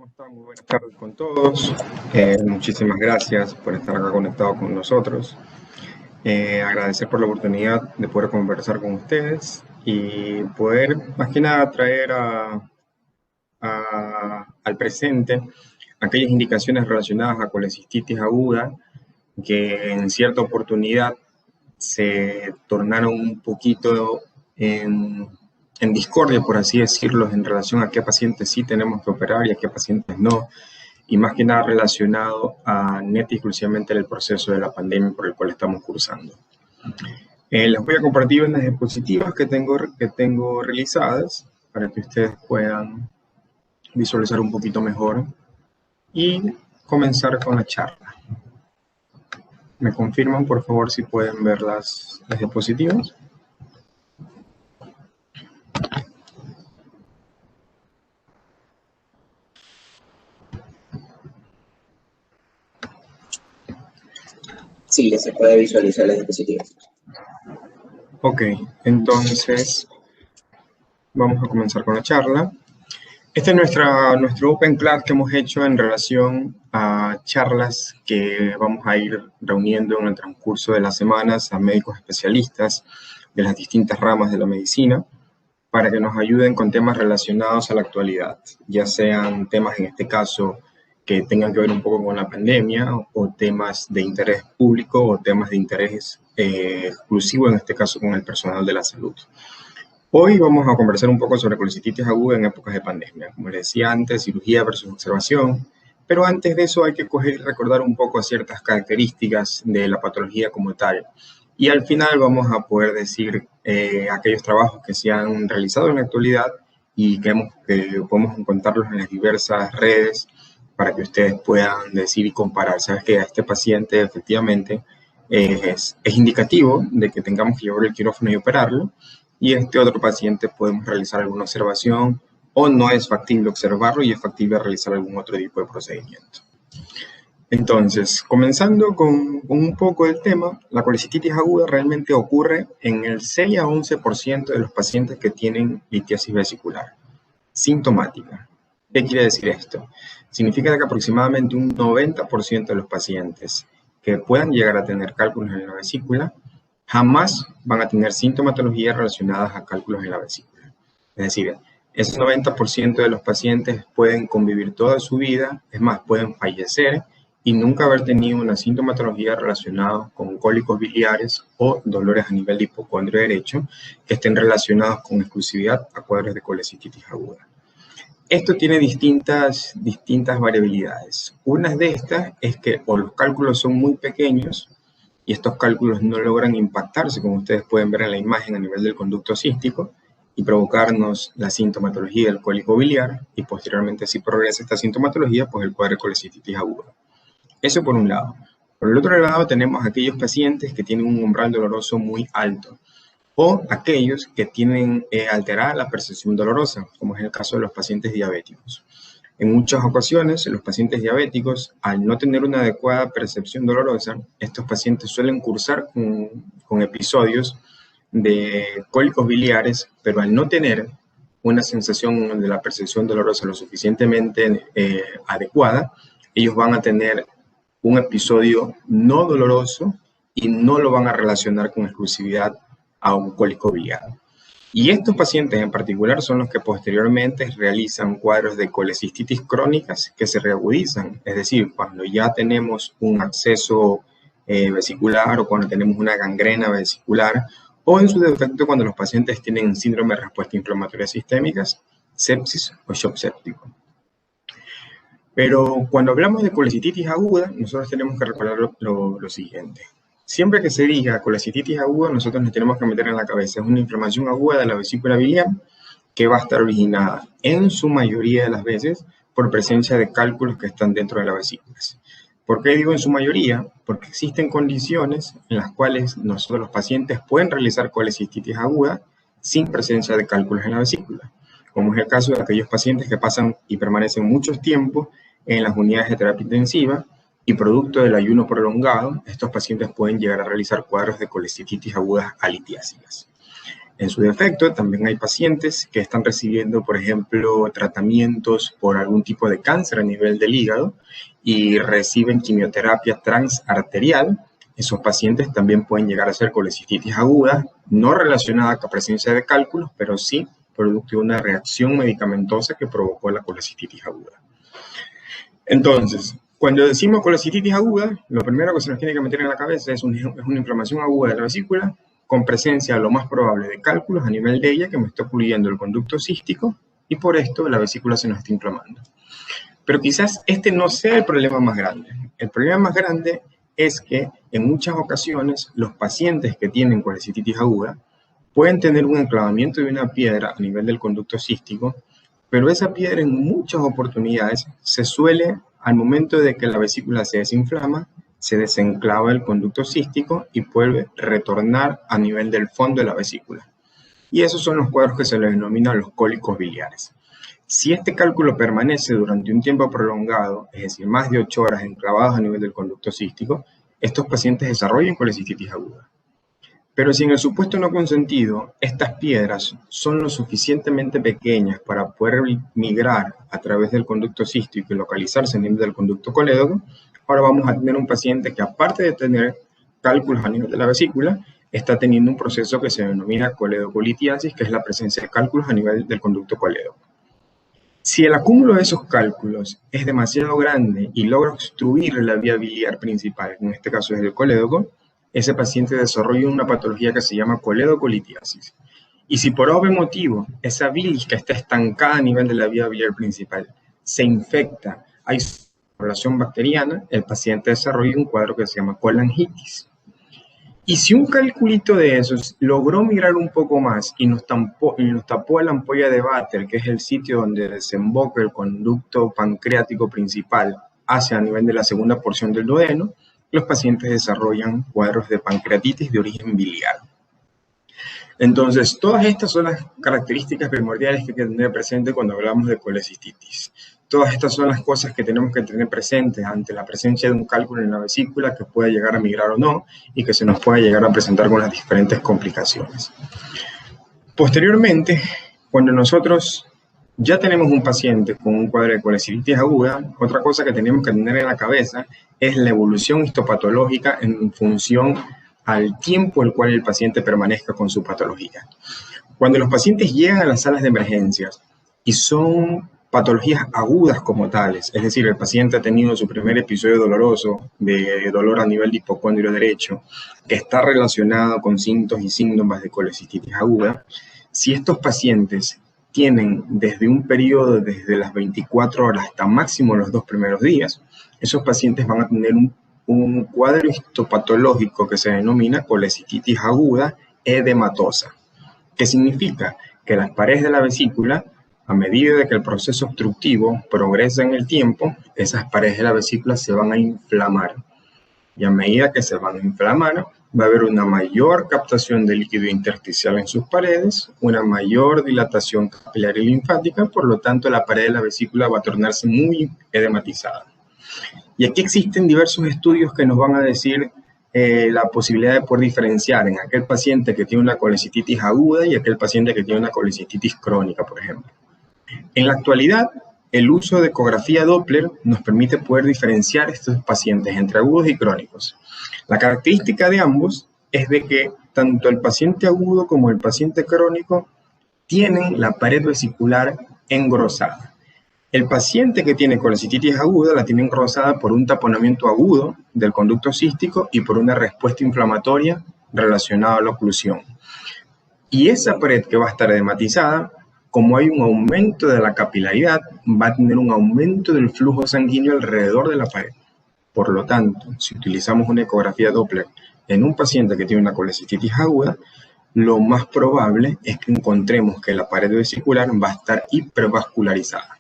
¿Cómo están? Muy buenas tardes con todos. Muchísimas gracias por estar acá conectado con nosotros. Agradecer por la oportunidad de poder conversar con ustedes y poder, más que nada, traer al presente aquellas indicaciones relacionadas a colecistitis aguda que en cierta oportunidad se tornaron un poquito en discordia, por así decirlo, en relación a qué pacientes sí tenemos que operar y a qué pacientes no, y más que nada relacionado a neta y exclusivamente el proceso de la pandemia por el cual estamos cursando. Les voy a compartir unas diapositivas que tengo realizadas para que ustedes puedan visualizar un poquito mejor y comenzar con la charla. ¿Me confirman, por favor, si pueden ver las diapositivas? Sí, ya se puede visualizar las diapositivas. Ok, entonces vamos a comenzar con la charla. Este es nuestro Open Class que hemos hecho en relación a charlas que vamos a ir reuniendo en el transcurso de las semanas a médicos especialistas de las distintas ramas de la medicina para que nos ayuden con temas relacionados a la actualidad, ya sean temas en este caso que tengan que ver un poco con la pandemia o temas de interés público o temas de interés exclusivo, en este caso con el personal de la salud. Hoy vamos a conversar un poco sobre colecistitis aguda en épocas de pandemia. Como les decía antes, cirugía versus observación, pero antes de eso hay que coger y recordar un poco ciertas características de la patología como tal. Y al final vamos a poder decir aquellos trabajos que se han realizado en la actualidad y que podemos encontrarlos en las diversas redes para que ustedes puedan decir y comparar. Sabes que a este paciente efectivamente es indicativo de que tengamos que llevar el quirófano y operarlo, y este otro paciente podemos realizar alguna observación o no es factible observarlo y es factible realizar algún otro tipo de procedimiento. Entonces, comenzando con un poco del tema, la colecistitis aguda realmente ocurre en el 6 a 11% de los pacientes que tienen litiasis vesicular sintomática. ¿Qué quiere decir esto? Significa que aproximadamente un 90% de los pacientes que puedan llegar a tener cálculos en la vesícula jamás van a tener sintomatologías relacionadas a cálculos en la vesícula. Es decir, ese 90% de los pacientes pueden convivir toda su vida, es más, pueden fallecer y nunca haber tenido una sintomatología relacionada con cólicos biliares o dolores a nivel de hipocondrio derecho que estén relacionados con exclusividad a cuadros de colecistitis aguda. Esto tiene distintas variabilidades. Una de estas es que o los cálculos son muy pequeños y estos cálculos no logran impactarse, como ustedes pueden ver en la imagen, a nivel del conducto cístico y provocarnos la sintomatología del cólico biliar, y posteriormente, si progresa esta sintomatología, pues el cuadro de colecistitis aguda. Eso por un lado. Por el otro lado tenemos aquellos pacientes que tienen un umbral doloroso muy alto, o aquellos que tienen alterada la percepción dolorosa, como es el caso de los pacientes diabéticos. En muchas ocasiones, los pacientes diabéticos, al no tener una adecuada percepción dolorosa, estos pacientes suelen cursar con episodios de cólicos biliares, pero al no tener una sensación de la percepción dolorosa lo suficientemente adecuada, ellos van a tener un episodio no doloroso y no lo van a relacionar con exclusividad a un cólico biliar. Y estos pacientes en particular son los que posteriormente realizan cuadros de colecistitis crónicas que se reagudizan, es decir, cuando ya tenemos un absceso vesicular o cuando tenemos una gangrena vesicular, o en su defecto cuando los pacientes tienen síndrome de respuesta inflamatoria sistémicas, sepsis o shock séptico. Pero cuando hablamos de colecistitis aguda, nosotros tenemos que recordar lo siguiente. Siempre que se diga colecistitis aguda, nosotros nos tenemos que meter en la cabeza, es una inflamación aguda de la vesícula biliar que va a estar originada en su mayoría de las veces por presencia de cálculos que están dentro de las vesículas. ¿Por qué digo en su mayoría? Porque existen condiciones en las cuales nosotros los pacientes pueden realizar colecistitis aguda sin presencia de cálculos en la vesícula, como es el caso de aquellos pacientes que pasan y permanecen mucho tiempo en las unidades de terapia intensiva, y producto del ayuno prolongado, estos pacientes pueden llegar a realizar cuadros de colecistitis agudas alitiásicas. En su defecto, también hay pacientes que están recibiendo, por ejemplo, tratamientos por algún tipo de cáncer a nivel del hígado y reciben quimioterapia transarterial. Esos pacientes también pueden llegar a ser colecistitis aguda, no relacionada con presencia de cálculos, pero sí producto de una reacción medicamentosa que provocó la colecistitis aguda. Entonces, cuando decimos colecistitis aguda, lo primero que se nos tiene que meter en la cabeza es una inflamación aguda de la vesícula con presencia, lo más probable, de cálculos a nivel de ella que me está ocluyendo el conducto cístico y por esto la vesícula se nos está inflamando. Pero quizás este no sea el problema más grande. El problema más grande es que en muchas ocasiones los pacientes que tienen colecistitis aguda pueden tener un enclavamiento de una piedra a nivel del conducto cístico, pero esa piedra en muchas oportunidades se suele, al momento de que la vesícula se desinflama, se desenclava el conducto cístico y puede retornar a nivel del fondo de la vesícula. Y esos son los cuadros que se les denominan los cólicos biliares. Si este cálculo permanece durante un tiempo prolongado, es decir, más de 8 horas enclavados a nivel del conducto cístico, estos pacientes desarrollan colecistitis aguda. Pero si en el supuesto no consentido, estas piedras son lo suficientemente pequeñas para poder migrar a través del conducto cístico y localizarse a nivel del conducto colédoco, ahora vamos a tener un paciente que, aparte de tener cálculos a nivel de la vesícula, está teniendo un proceso que se denomina coledocolitiasis, que es la presencia de cálculos a nivel del conducto colédoco. Si el acúmulo de esos cálculos es demasiado grande y logra obstruir la vía biliar principal, en este caso es el colédoco, ese paciente desarrolla una patología que se llama coledocolitiasis. Y si por obvio motivo esa bilis que está estancada a nivel de la vía biliar principal se infecta, hay población bacteriana, el paciente desarrolla un cuadro que se llama colangitis. Y si un calculito de esos logró migrar un poco más y nos tapó la ampolla de Vater, que es el sitio donde desemboca el conducto pancreático principal hacia a nivel de la segunda porción del duodeno, los pacientes desarrollan cuadros de pancreatitis de origen biliar. Entonces, todas estas son las características primordiales que hay que tener presente cuando hablamos de colecistitis. Todas estas son las cosas que tenemos que tener presentes ante la presencia de un cálculo en la vesícula que puede llegar a migrar o no y que se nos puede llegar a presentar con las diferentes complicaciones. Posteriormente, cuando nosotros ya tenemos un paciente con un cuadro de colecistitis aguda, otra cosa que tenemos que tener en la cabeza es la evolución histopatológica en función al tiempo el cual el paciente permanezca con su patología. Cuando los pacientes llegan a las salas de emergencias y son patologías agudas como tales, es decir, el paciente ha tenido su primer episodio doloroso de dolor a nivel de hipocondrio derecho, que está relacionado con síntomas y síntomas de colecistitis aguda, si estos pacientes tienen desde un periodo desde las 24 horas hasta máximo los 2 primeros días, esos pacientes van a tener un cuadro histopatológico que se denomina colecistitis aguda edematosa, que significa que las paredes de la vesícula, a medida de que el proceso obstructivo progresa en el tiempo, esas paredes de la vesícula se van a inflamar. Y a medida que se van a inflamar, va a haber una mayor captación de líquido intersticial en sus paredes, una mayor dilatación capilar y linfática, por lo tanto la pared de la vesícula va a tornarse muy edematizada. Y aquí existen diversos estudios que nos van a decir la posibilidad de poder diferenciar en aquel paciente que tiene una colecistitis aguda y aquel paciente que tiene una colecistitis crónica, por ejemplo. En la actualidad, el uso de ecografía Doppler nos permite poder diferenciar estos pacientes entre agudos y crónicos. La característica de ambos es de que tanto el paciente agudo como el paciente crónico tienen la pared vesicular engrosada. El paciente que tiene colecistitis aguda la tiene engrosada por un taponamiento agudo del conducto cístico y por una respuesta inflamatoria relacionada a la oclusión. Y esa pared que va a estar edematizada, como hay un aumento de la capilaridad, va a tener un aumento del flujo sanguíneo alrededor de la pared. Por lo tanto, si utilizamos una ecografía Doppler en un paciente que tiene una colecistitis aguda, lo más probable es que encontremos que la pared vesicular va a estar hipervascularizada.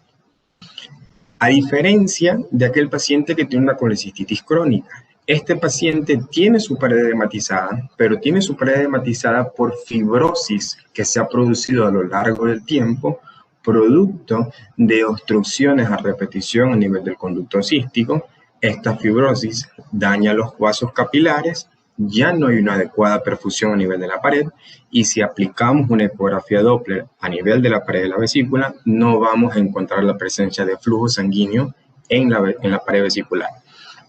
A diferencia de aquel paciente que tiene una colecistitis crónica. Este paciente tiene su pared edematizada, pero tiene su pared edematizada por fibrosis que se ha producido a lo largo del tiempo, producto de obstrucciones a repetición a nivel del conducto cístico. Esta fibrosis daña los vasos capilares ya no hay una adecuada perfusión a nivel de la pared, y si aplicamos una ecografía Doppler a nivel de la pared de la vesícula, no vamos a encontrar la presencia de flujo sanguíneo en la pared vesicular.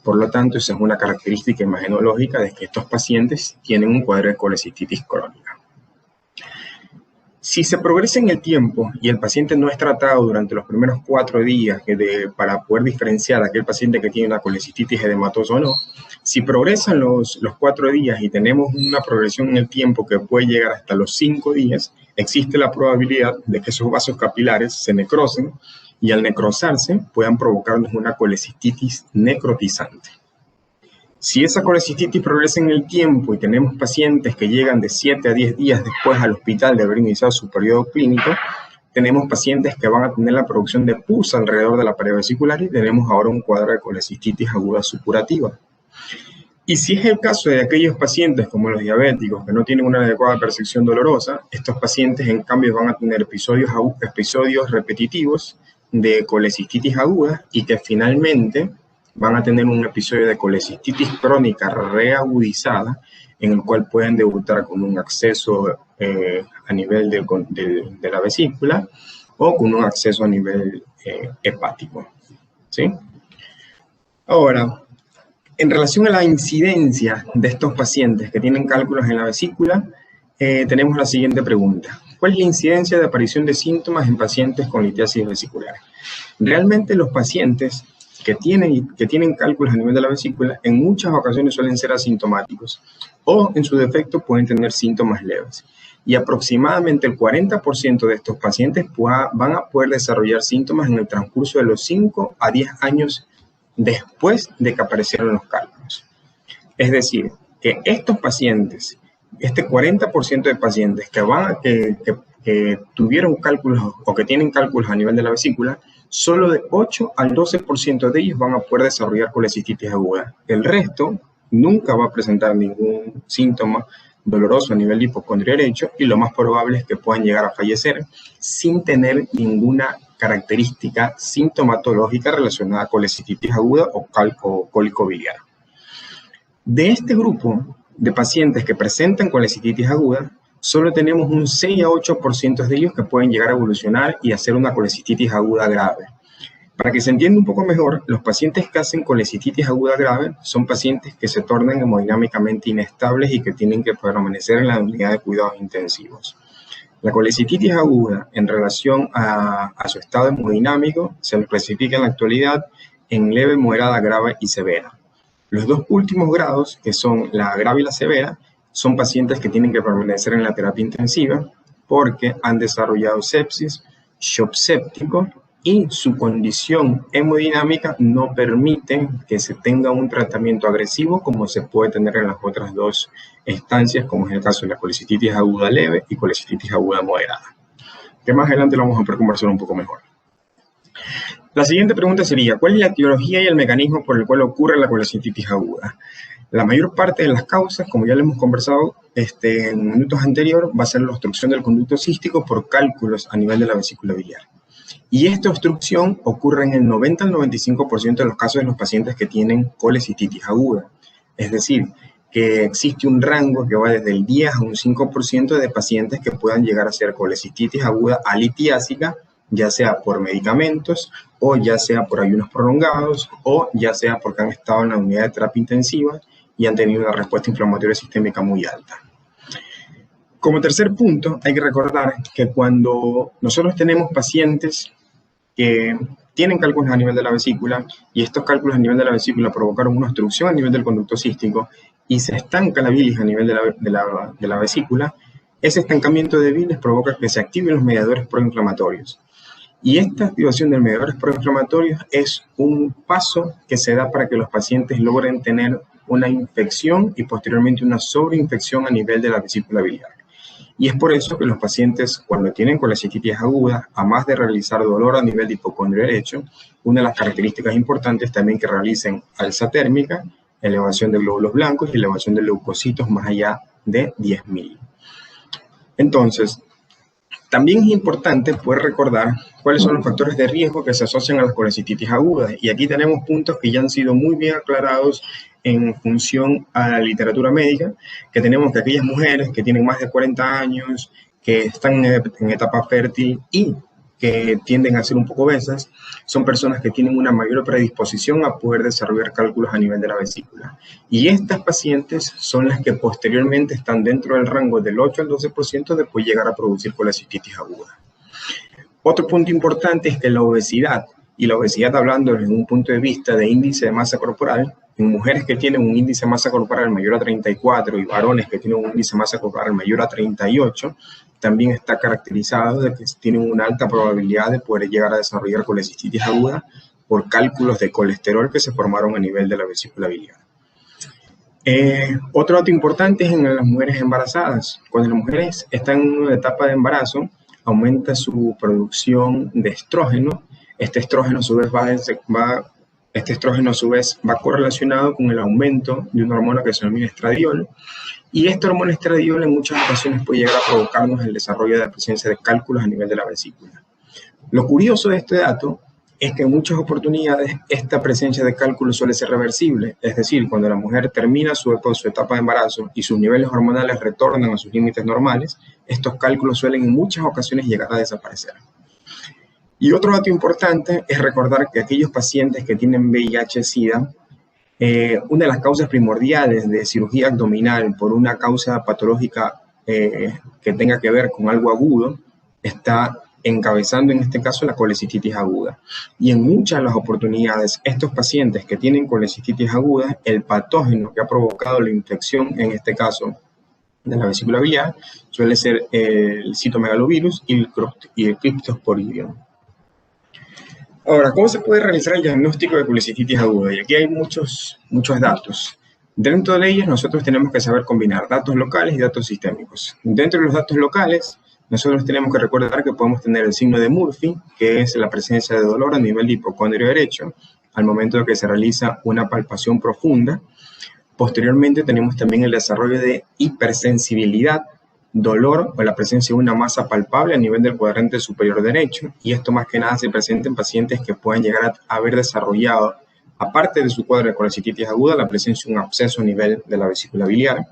Por lo tanto, esa es una característica imagenológica de que estos pacientes tienen un cuadro de colecistitis crónica. Si se progresa en el tiempo y el paciente no es tratado durante los primeros 4 días para poder diferenciar a aquel paciente que tiene una colecistitis edematosa o no, si progresan los 4 días y tenemos una progresión en el tiempo que puede llegar hasta los 5 días, existe la probabilidad de que esos vasos capilares se necrosen y al necrosarse puedan provocarnos una colecistitis necrotizante. Si esa colecistitis progresa en el tiempo y tenemos pacientes que llegan de 7 a 10 días después al hospital de haber iniciado su periodo clínico, tenemos pacientes que van a tener la producción de pus alrededor de la pared vesicular y tenemos ahora un cuadro de colecistitis aguda supurativa. Y si es el caso de aquellos pacientes como los diabéticos que no tienen una adecuada percepción dolorosa, estos pacientes en cambio van a tener episodios repetitivos de colecistitis aguda y que finalmente van a tener un episodio de colecistitis crónica reagudizada en el cual pueden debutar con un acceso a nivel de la vesícula o con un acceso a nivel hepático, ¿sí? Ahora, en relación a la incidencia de estos pacientes que tienen cálculos en la vesícula, tenemos la siguiente pregunta. ¿Cuál es la incidencia de aparición de síntomas en pacientes con litiasis vesicular? Realmente los pacientes que tienen cálculos a nivel de la vesícula en muchas ocasiones suelen ser asintomáticos o en su defecto pueden tener síntomas leves. Y aproximadamente el 40% de estos pacientes van a poder desarrollar síntomas en el transcurso de los 5 a 10 años después de que aparecieron los cálculos. Es decir, que estos pacientes, este 40% de pacientes que tuvieron cálculos o que tienen cálculos a nivel de la vesícula, solo de 8 al 12% de ellos van a poder desarrollar colecistitis aguda. El resto nunca va a presentar ningún síntoma doloroso a nivel de hipocondrio derecho y lo más probable es que puedan llegar a fallecer sin tener ninguna característica sintomatológica relacionada con colecistitis aguda o cólico biliar. De este grupo de pacientes que presentan colecistitis aguda, solo tenemos un 6 a 8% de ellos que pueden llegar a evolucionar y hacer una colecistitis aguda grave. Para que se entienda un poco mejor, los pacientes que hacen colecistitis aguda grave son pacientes que se tornan hemodinámicamente inestables y que tienen que permanecer en la unidad de cuidados intensivos. La colecistitis aguda en relación a su estado hemodinámico se lo clasifica en la actualidad en leve, moderada, grave y severa. Los dos últimos grados, que son la grave y la severa, son pacientes que tienen que permanecer en la terapia intensiva porque han desarrollado sepsis, shock séptico y su condición hemodinámica no permite que se tenga un tratamiento agresivo como se puede tener en las otras dos estancias, como es el caso de la colecistitis aguda leve y colecistitis aguda moderada, que más adelante lo vamos a poder conversar un poco mejor. La siguiente pregunta sería, ¿cuál es la etiología y el mecanismo por el cual ocurre la colecistitis aguda? La mayor parte de las causas, como ya lo hemos conversado en minutos anteriores, va a ser la obstrucción del conducto cístico por cálculos a nivel de la vesícula biliar. Y esta obstrucción ocurre en el 90 al 95% de los casos de los pacientes que tienen colecistitis aguda. Es decir, que existe un rango que va desde el 10 a un 5% de pacientes que puedan llegar a ser colecistitis aguda alitiásica, ya sea por medicamentos, o ya sea por ayunos prolongados, o ya sea porque han estado en la unidad de terapia intensiva y han tenido una respuesta inflamatoria sistémica muy alta. Como tercer punto, hay que recordar que cuando nosotros tenemos pacientes que tienen cálculos a nivel de la vesícula y estos cálculos a nivel de la vesícula provocaron una obstrucción a nivel del conducto cístico y se estanca la bilis a nivel de la vesícula, ese estancamiento de bilis provoca que se activen los mediadores proinflamatorios. Y esta activación de mediadores proinflamatorios es un paso que se da para que los pacientes logren tener una infección y posteriormente una sobreinfección a nivel de la vesícula biliar. Y es por eso que los pacientes, cuando tienen colecistitis aguda, a más de realizar dolor a nivel de hipocondrio derecho, una de las características importantes también que realicen alza térmica, elevación de glóbulos blancos y elevación de leucocitos más allá de 10.000. Entonces, también es importante poder recordar cuáles son los factores de riesgo que se asocian a las colecistitis agudas. Y aquí tenemos puntos que ya han sido muy bien aclarados en función a la literatura médica, que tenemos que aquellas mujeres que tienen más de 40 años, que están en etapa fértil y que tienden a ser un poco obesas, son personas que tienen una mayor predisposición a poder desarrollar cálculos a nivel de la vesícula. Y estas pacientes son las que posteriormente están dentro del rango del 8 al 12% de poder llegar a producir colecistitis aguda. Otro punto importante es que la obesidad, y la obesidad hablando desde un punto de vista de índice de masa corporal, en mujeres que tienen un índice de masa corporal mayor a 34 y varones que tienen un índice de masa corporal mayor a 38, también está caracterizado de que tienen una alta probabilidad de poder llegar a desarrollar colecistitis aguda por cálculos de colesterol que se formaron a nivel de la vesícula biliar. Otro dato importante es en las mujeres embarazadas. Cuando las mujeres están en una etapa de embarazo, aumenta su producción de estrógeno. Este estrógeno a su vez va correlacionado con el aumento de una hormona que se denomina estradiol. Y esta hormona estradiol en muchas ocasiones puede llegar a provocarnos el desarrollo de la presencia de cálculos a nivel de la vesícula. Lo curioso de este dato es que en muchas oportunidades esta presencia de cálculos suele ser reversible, es decir, cuando la mujer termina su etapa de embarazo y sus niveles hormonales retornan a sus límites normales, estos cálculos suelen en muchas ocasiones llegar a desaparecer. Y otro dato importante es recordar que aquellos pacientes que tienen VIH-Sida, una de las causas primordiales de cirugía abdominal por una causa patológica que tenga que ver con algo agudo, está encabezando en este caso la colecistitis aguda. Y en muchas de las oportunidades, estos pacientes que tienen colecistitis aguda, el patógeno que ha provocado la infección, en este caso de la vesícula biliar, suele ser el citomegalovirus y el Cryptosporidium. Ahora, ¿cómo se puede realizar el diagnóstico de colecistitis aguda? Y aquí hay muchos datos. Dentro de ellos, nosotros tenemos que saber combinar datos locales y datos sistémicos. Dentro de los datos locales, nosotros tenemos que recordar que podemos tener el signo de Murphy, que es la presencia de dolor a nivel de hipocondrio derecho, al momento de que se realiza una palpación profunda. Posteriormente, tenemos también el desarrollo de hipersensibilidad, dolor o la presencia de una masa palpable a nivel del cuadrante superior derecho, y esto más que nada se presenta en pacientes que puedan llegar a haber desarrollado, aparte de su cuadro de colecistitis aguda, la presencia de un absceso a nivel de la vesícula biliar.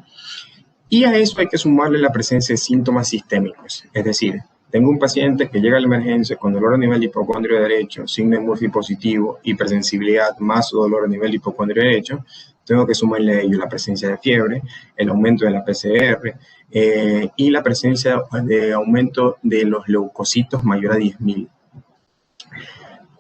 Y a eso hay que sumarle la presencia de síntomas sistémicos, es decir, tengo un paciente que llega a la emergencia con dolor a nivel de hipocondrio derecho, signo de Murphy positivo, hipersensibilidad más dolor a nivel de hipocondrio derecho, tengo que sumarle a ello la presencia de fiebre, el aumento de la PCR y la presencia de aumento de los leucocitos mayor a 10.000.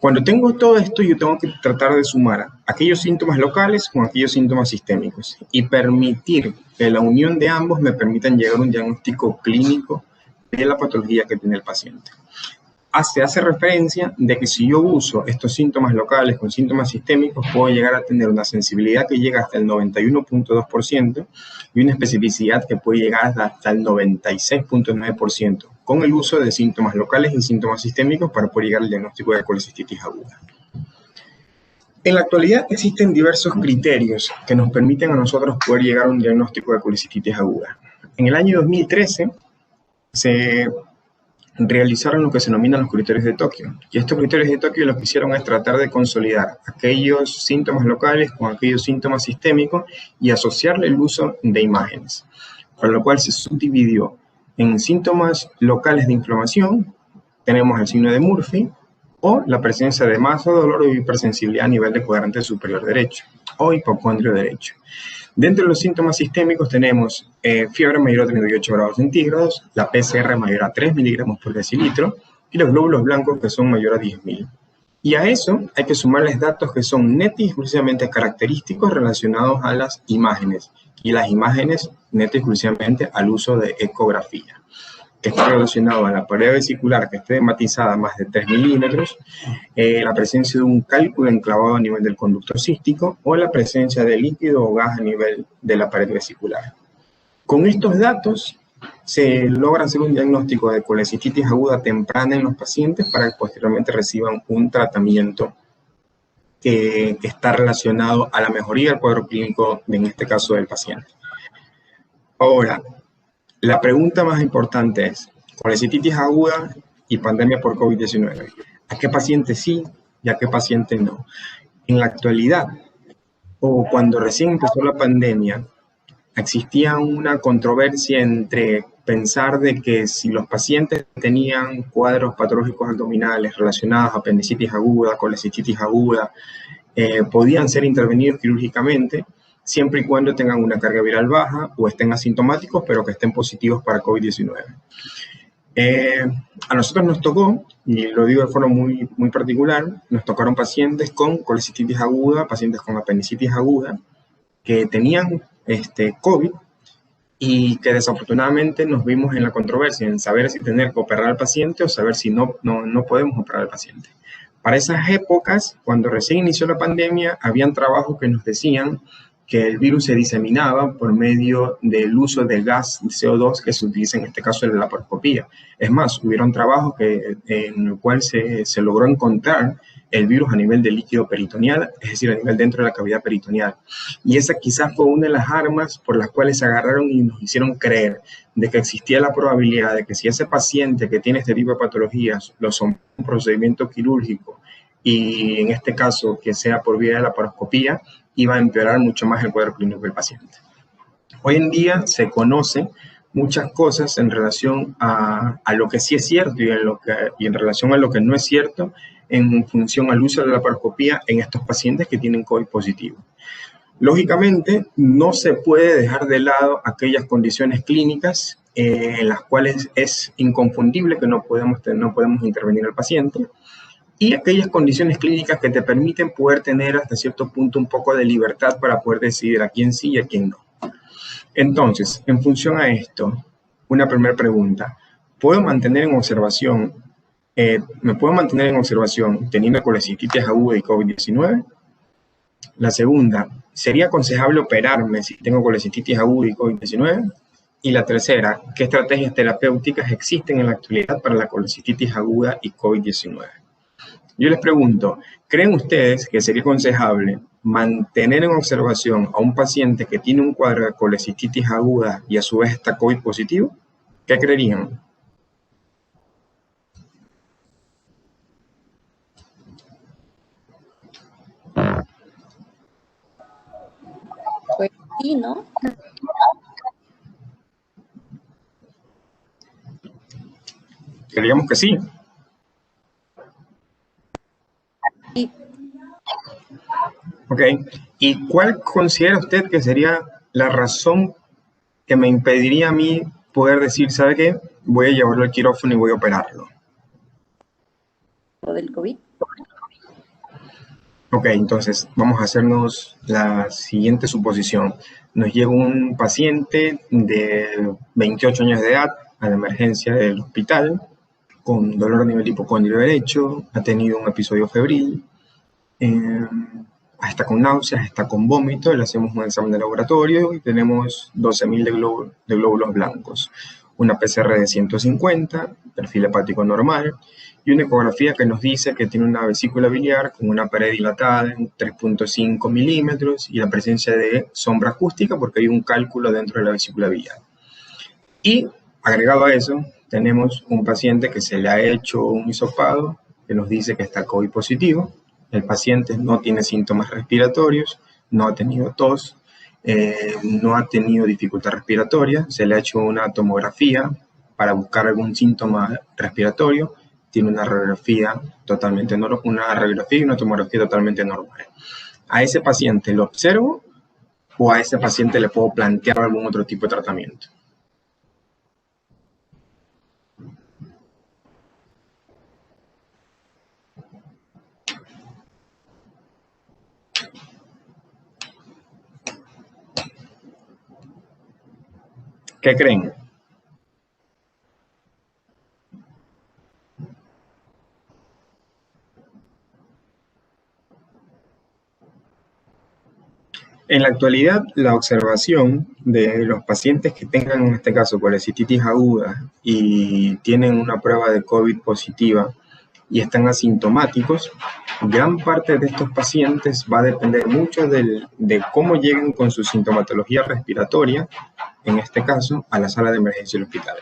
Cuando tengo todo esto, yo tengo que tratar de sumar aquellos síntomas locales con aquellos síntomas sistémicos y permitir que la unión de ambos me permitan llegar a un diagnóstico clínico de la patología que tiene el paciente. Se hace referencia de que si yo uso estos síntomas locales con síntomas sistémicos, puedo llegar a tener una sensibilidad que llega hasta el 91.2% y una especificidad que puede llegar hasta el 96.9% con el uso de síntomas locales y síntomas sistémicos para poder llegar al diagnóstico de colecistitis aguda. En la actualidad existen diversos criterios que nos permiten a nosotros poder llegar a un diagnóstico de colecistitis aguda. En el año 2013 se realizaron lo que se denominan los criterios de Tokio. Y estos criterios de Tokio lo que hicieron es tratar de consolidar aquellos síntomas locales con aquellos síntomas sistémicos y asociarle el uso de imágenes. Para lo cual se subdividió en síntomas locales de inflamación, tenemos el signo de Murphy, o la presencia de masa, dolor o hipersensibilidad a nivel de cuadrante superior derecho, o hipocondrio derecho. Dentro de los síntomas sistémicos tenemos fiebre mayor a 38 grados centígrados, la PCR mayor a 3 miligramos por decilitro y los glóbulos blancos que son mayor a 10.000. Y a eso hay que sumarles datos que son net y exclusivamente característicos relacionados a las imágenes. Y las imágenes net y exclusivamente al uso de ecografía, que está relacionado a la pared vesicular que esté hematizada a más de 3 milímetros, la presencia de un cálculo enclavado a nivel del conducto cístico o la presencia de líquido o gas a nivel de la pared vesicular. Con estos datos se logra hacer un diagnóstico de colecistitis aguda temprana en los pacientes para que posteriormente reciban un tratamiento que está relacionado a la mejoría del cuadro clínico, en este caso del paciente. Ahora, la pregunta más importante es, colecistitis aguda y pandemia por COVID-19, ¿a qué paciente sí y a qué paciente no? En la actualidad, o cuando recién empezó la pandemia, existía una controversia entre pensar de que si los pacientes tenían cuadros patológicos abdominales relacionados a apendicitis aguda, colecistitis aguda, podían ser intervenidos quirúrgicamente, siempre y cuando tengan una carga viral baja o estén asintomáticos, pero que estén positivos para COVID-19. A nosotros nos tocó, y lo digo de forma muy particular, nos tocaron pacientes con colecistitis aguda, pacientes con apendicitis aguda, que tenían COVID y que desafortunadamente nos vimos en la controversia en saber si tener que operar al paciente o saber si no podemos operar al paciente. Para esas épocas, cuando recién inició la pandemia, habían trabajos que nos decían que el virus se diseminaba por medio del uso del gas CO2 que se utiliza en este caso en la laparoscopía. Es más, hubieron trabajos en el cual se logró encontrar el virus a nivel del líquido peritoneal, es decir, a nivel dentro de la cavidad peritoneal. Y esa quizás fue una de las armas por las cuales se agarraron y nos hicieron creer de que existía la probabilidad de que si ese paciente que tiene este tipo de patologías lo somete a un procedimiento quirúrgico y en este caso que sea por vía de la laparoscopía, iba a empeorar mucho más el cuadro clínico del paciente. Hoy en día se conocen muchas cosas en relación a lo que sí es cierto y en relación a lo que no es cierto en función al uso de la laparoscopía en estos pacientes que tienen COVID positivo. Lógicamente, no se puede dejar de lado aquellas condiciones clínicas en las cuales es inconfundible que no podemos intervenir al paciente, y aquellas condiciones clínicas que te permiten poder tener hasta cierto punto un poco de libertad para poder decidir a quién sí y a quién no. Entonces, en función a esto, una primera pregunta, ¿me puedo mantener en observación teniendo colecistitis aguda y COVID-19? La segunda, ¿sería aconsejable operarme si tengo colecistitis aguda y COVID-19? Y la tercera, ¿qué estrategias terapéuticas existen en la actualidad para la colecistitis aguda y COVID-19? Yo les pregunto, ¿creen ustedes que sería aconsejable mantener en observación a un paciente que tiene un cuadro de colecistitis aguda y a su vez está COVID positivo? ¿Qué creerían? Pues sí, ¿no? Creíamos que sí. Sí. Ok, ¿y cuál considera usted que sería la razón que me impediría a mí poder decir, ¿sabe qué? Voy a llevarlo al quirófano y voy a operarlo? ¿Lo del COVID? Ok, entonces vamos a hacernos la siguiente suposición. Nos llega un paciente de 28 años de edad a la emergencia del hospital con dolor a nivel hipocondrio derecho, ha tenido un episodio febril, está con náuseas, está con vómito, le hacemos un examen de laboratorio y tenemos 12.000 de glóbulos blancos, una PCR de 150, perfil hepático normal, y una ecografía que nos dice que tiene una vesícula biliar con una pared dilatada en 3.5 milímetros y la presencia de sombra acústica porque hay un cálculo dentro de la vesícula biliar. Y agregado a eso, tenemos un paciente que se le ha hecho un hisopado que nos dice que está COVID positivo. El paciente no tiene síntomas respiratorios, no ha tenido tos, no ha tenido dificultad respiratoria, se le ha hecho una tomografía para buscar algún síntoma respiratorio, tiene una radiografía y una tomografía totalmente normal. ¿A ese paciente lo observo o a ese paciente le puedo plantear algún otro tipo de tratamiento? ¿Qué creen? En la actualidad, la observación de los pacientes que tengan, en este caso, colecistitis aguda y tienen una prueba de COVID positiva y están asintomáticos, gran parte de estos pacientes va a depender mucho de cómo lleguen con su sintomatología respiratoria, en este caso, a la sala de emergencia del hospital.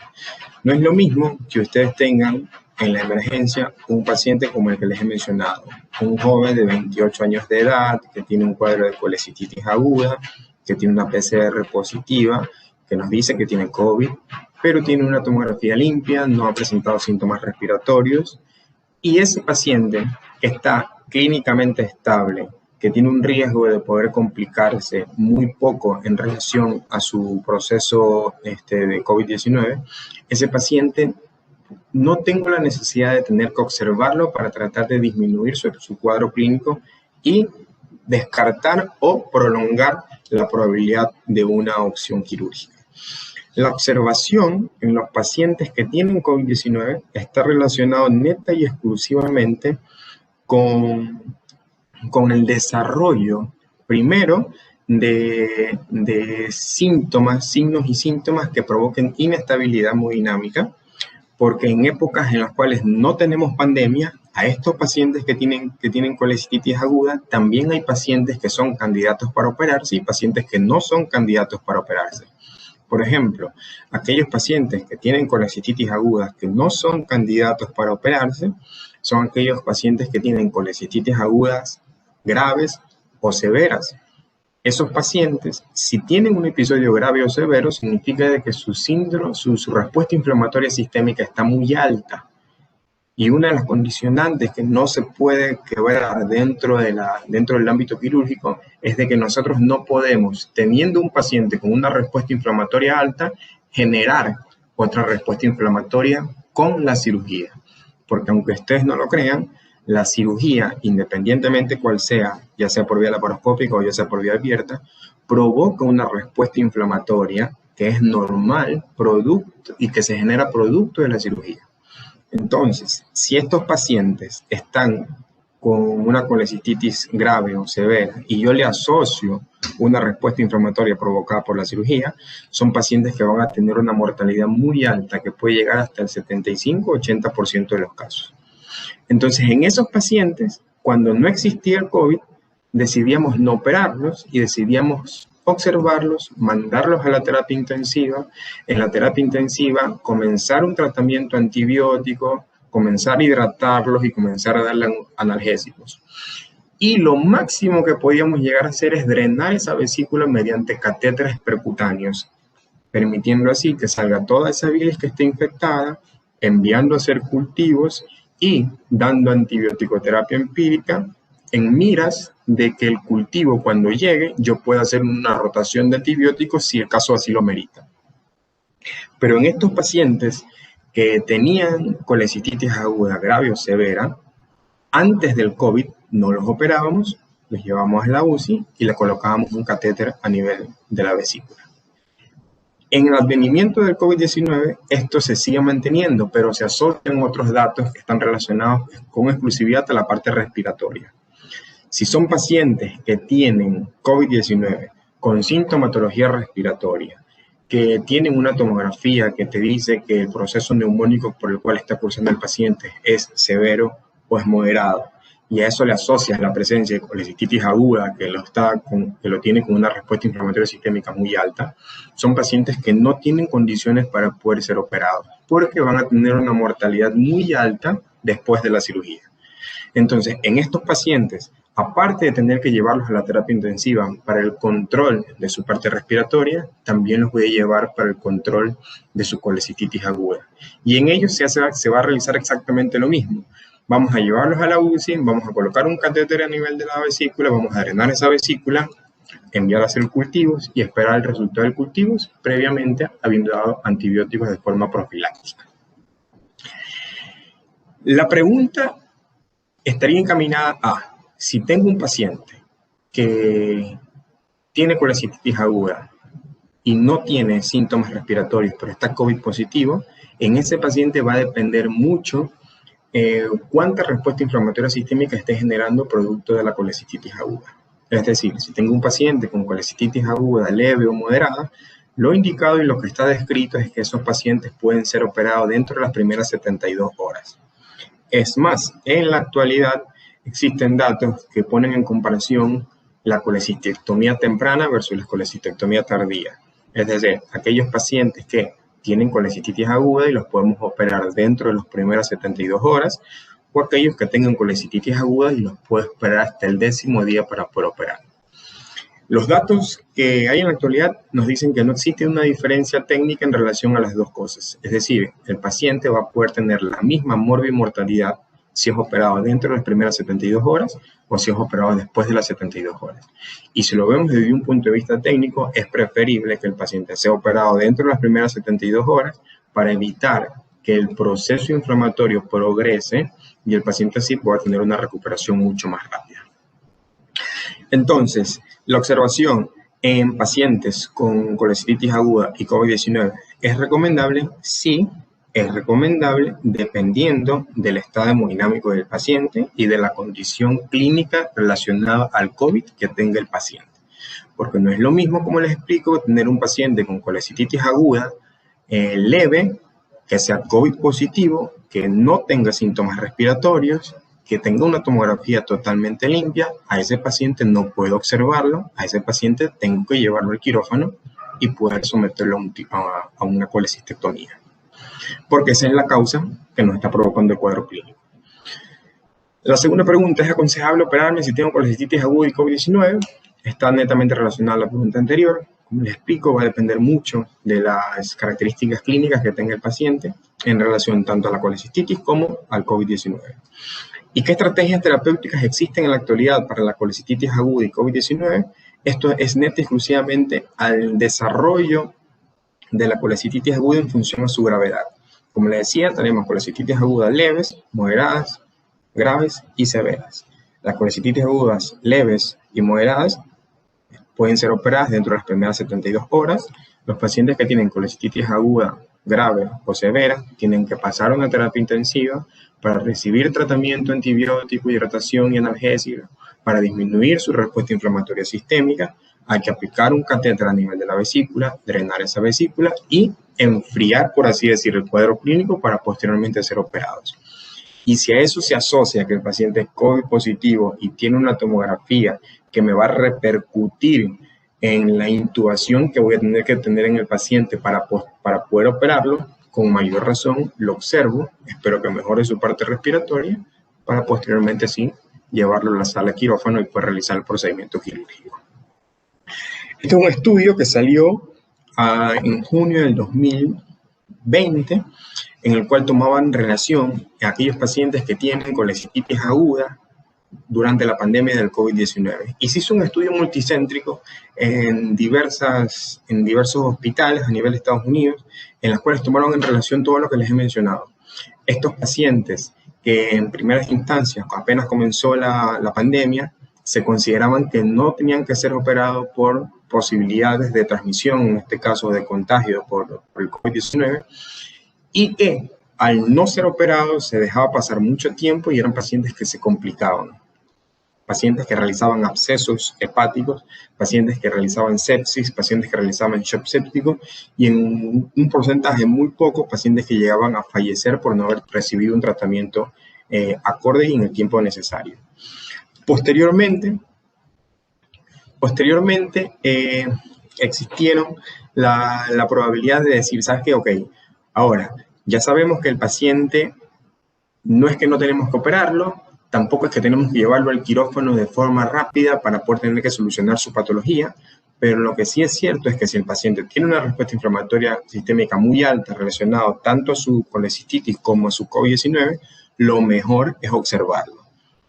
No es lo mismo que ustedes tengan en la emergencia un paciente como el que les he mencionado, un joven de 28 años de edad que tiene un cuadro de colecistitis aguda, que tiene una PCR positiva, que nos dice que tiene COVID, pero tiene una tomografía limpia, no ha presentado síntomas respiratorios, y ese paciente que está clínicamente estable, que tiene un riesgo de poder complicarse muy poco en relación a su proceso de COVID-19, ese paciente no tengo la necesidad de tener que observarlo para tratar de disminuir su cuadro clínico y descartar o prolongar la probabilidad de una opción quirúrgica. La observación en los pacientes que tienen COVID-19 está relacionado neta y exclusivamente con el desarrollo, primero, de síntomas, signos y síntomas que provoquen inestabilidad hemodinámica, porque en épocas en las cuales no tenemos pandemia, a estos pacientes que tienen colecistitis aguda, también hay pacientes que son candidatos para operarse y pacientes que no son candidatos para operarse. Por ejemplo, aquellos pacientes que tienen colecistitis aguda que no son candidatos para operarse, son aquellos pacientes que tienen colecistitis agudas graves o severas. Esos pacientes, si tienen un episodio grave o severo, significa de que su respuesta inflamatoria sistémica está muy alta. Y una de las condicionantes que no se puede quebrar dentro del ámbito quirúrgico es de que nosotros no podemos, teniendo un paciente con una respuesta inflamatoria alta, generar otra respuesta inflamatoria con la cirugía. Porque aunque ustedes no lo crean, la cirugía, independientemente cuál sea, ya sea por vía laparoscópica o ya sea por vía abierta, provoca una respuesta inflamatoria que es normal y que se genera producto de la cirugía. Entonces, si estos pacientes están con una colecistitis grave o severa y yo le asocio una respuesta inflamatoria provocada por la cirugía, son pacientes que van a tener una mortalidad muy alta que puede llegar hasta el 75-80% de los casos. Entonces, en esos pacientes, cuando no existía el COVID, decidíamos no operarlos y decidíamos observarlos, mandarlos a la terapia intensiva. En la terapia intensiva, comenzar un tratamiento antibiótico, comenzar a hidratarlos y comenzar a darle analgésicos. Y lo máximo que podíamos llegar a hacer es drenar esa vesícula mediante catéteres percutáneos, permitiendo así que salga toda esa bilis que esté infectada, enviando a hacer cultivos y dando antibiótico-terapia empírica en miras de que el cultivo cuando llegue yo pueda hacer una rotación de antibióticos si el caso así lo merita. Pero en estos pacientes que tenían colecistitis aguda grave o severa, antes del COVID no los operábamos, los llevamos a la UCI y le colocábamos un catéter a nivel de la vesícula. En el advenimiento del COVID-19, esto se sigue manteniendo, pero se asocian otros datos que están relacionados con exclusividad a la parte respiratoria. Si son pacientes que tienen COVID-19 con sintomatología respiratoria, que tienen una tomografía que te dice que el proceso neumónico por el cual está cursando el paciente es severo o es moderado, y a eso le asocias la presencia de colecistitis aguda que lo tiene con una respuesta inflamatoria sistémica muy alta, son pacientes que no tienen condiciones para poder ser operados, porque van a tener una mortalidad muy alta después de la cirugía. Entonces, en estos pacientes, aparte de tener que llevarlos a la terapia intensiva para el control de su parte respiratoria, también los voy a llevar para el control de su colecistitis aguda. Y en ellos se va a realizar exactamente lo mismo. Vamos a llevarlos a la UCI, vamos a colocar un catéter a nivel de la vesícula, vamos a drenar esa vesícula, enviar a hacer cultivos y esperar el resultado del cultivos, previamente habiendo dado antibióticos de forma profiláctica. La pregunta estaría encaminada a, si tengo un paciente que tiene colecistitis aguda y no tiene síntomas respiratorios, pero está COVID positivo, en ese paciente va a depender mucho cuánta respuesta inflamatoria sistémica esté generando producto de la colecistitis aguda. Es decir, si tengo un paciente con colecistitis aguda leve o moderada, lo indicado y lo que está descrito es que esos pacientes pueden ser operados dentro de las primeras 72 horas. Es más, en la actualidad existen datos que ponen en comparación la colecistectomía temprana versus la colecistectomía tardía. Es decir, aquellos pacientes que tienen colecistitis aguda y los podemos operar dentro de las primeras 72 horas, o aquellos que tengan colecistitis aguda y los puedo esperar hasta el 10º día para poder operar. Los datos que hay en la actualidad nos dicen que no existe una diferencia técnica en relación a las dos cosas. Es decir, el paciente va a poder tener la misma morbimortalidad si es operado dentro de las primeras 72 horas o si es operado después de las 72 horas. Y si lo vemos desde un punto de vista técnico, es preferible que el paciente sea operado dentro de las primeras 72 horas para evitar que el proceso inflamatorio progrese y el paciente así pueda tener una recuperación mucho más rápida. Entonces, la observación en pacientes con colecistitis aguda y COVID-19 ¿es recomendable? Sí, es recomendable dependiendo del estado hemodinámico del paciente y de la condición clínica relacionada al COVID que tenga el paciente. Porque no es lo mismo, como les explico, tener un paciente con colecistitis aguda leve, que sea COVID positivo, que no tenga síntomas respiratorios, que tenga una tomografía totalmente limpia. A ese paciente no puedo observarlo, a ese paciente tengo que llevarlo al quirófano y poder someterlo a una colecistectomía, porque esa es la causa que nos está provocando el cuadro clínico. La segunda pregunta: ¿es aconsejable operarme si tengo colecistitis aguda y COVID-19? Está netamente relacionada a la pregunta anterior. Como les explico, va a depender mucho de las características clínicas que tenga el paciente en relación tanto a la colecistitis como al COVID-19. ¿Y qué estrategias terapéuticas existen en la actualidad para la colecistitis aguda y COVID-19? Esto es neta y exclusivamente al desarrollo de la colecistitis aguda en función a su gravedad. Como les decía, tenemos colecistitis agudas leves, moderadas, graves y severas. Las colecistitis agudas leves y moderadas pueden ser operadas dentro de las primeras 72 horas. Los pacientes que tienen colecistitis aguda grave o severa tienen que pasar una terapia intensiva para recibir tratamiento antibiótico, hidratación y analgésico para disminuir su respuesta inflamatoria sistémica. Hay que aplicar un catéter a nivel de la vesícula, drenar esa vesícula y enfriar, por así decir, el cuadro clínico para posteriormente ser operados. Y si a eso se asocia que el paciente es COVID positivo y tiene una tomografía que me va a repercutir en la intubación que voy a tener que tener en el paciente para poder operarlo, con mayor razón lo observo, espero que mejore su parte respiratoria para posteriormente sí llevarlo a la sala de quirófano y poder realizar el procedimiento quirúrgico. Este es un estudio que salió en junio del 2020, en el cual tomaban relación a aquellos pacientes que tienen colecistitis aguda durante la pandemia del COVID-19. Y se hizo un estudio multicéntrico en diversos hospitales a nivel de Estados Unidos, en los cuales tomaron en relación todo lo que les he mencionado. Estos pacientes que en primeras instancias, apenas comenzó la pandemia, se consideraban que no tenían que ser operados por posibilidades de transmisión, en este caso de contagio por el COVID-19, y que al no ser operados se dejaba pasar mucho tiempo y eran pacientes que se complicaban. Pacientes que realizaban abscesos hepáticos, pacientes que realizaban sepsis, pacientes que realizaban shock séptico y en un porcentaje muy poco pacientes que llegaban a fallecer por no haber recibido un tratamiento acorde y en el tiempo necesario. Posteriormente existieron la probabilidad de decir, ¿sabes qué? Ok, ahora ya sabemos que el paciente no es que no tenemos que operarlo, tampoco es que tenemos que llevarlo al quirófano de forma rápida para poder tener que solucionar su patología, pero lo que sí es cierto es que si el paciente tiene una respuesta inflamatoria sistémica muy alta relacionada tanto a su colecistitis como a su COVID-19, lo mejor es observarlo.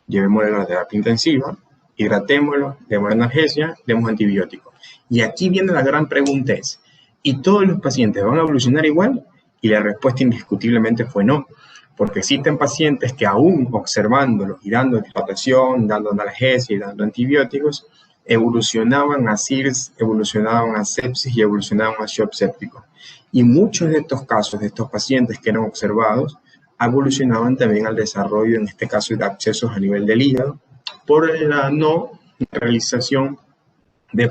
Llevémosle la terapia intensiva, hidratémoslo, demos analgesia, demos antibióticos. Y aquí viene la gran pregunta es, ¿y todos los pacientes van a evolucionar igual? Y la respuesta indiscutiblemente fue no. Porque existen pacientes que aún observándolos y dando hidratación, dando analgesia y dando antibióticos, evolucionaban a SIRS, evolucionaban a sepsis y evolucionaban a shock séptico. Y muchos de estos casos, de estos pacientes que eran observados, evolucionaban también al desarrollo, en este caso, de abscesos a nivel del hígado, por la no realización de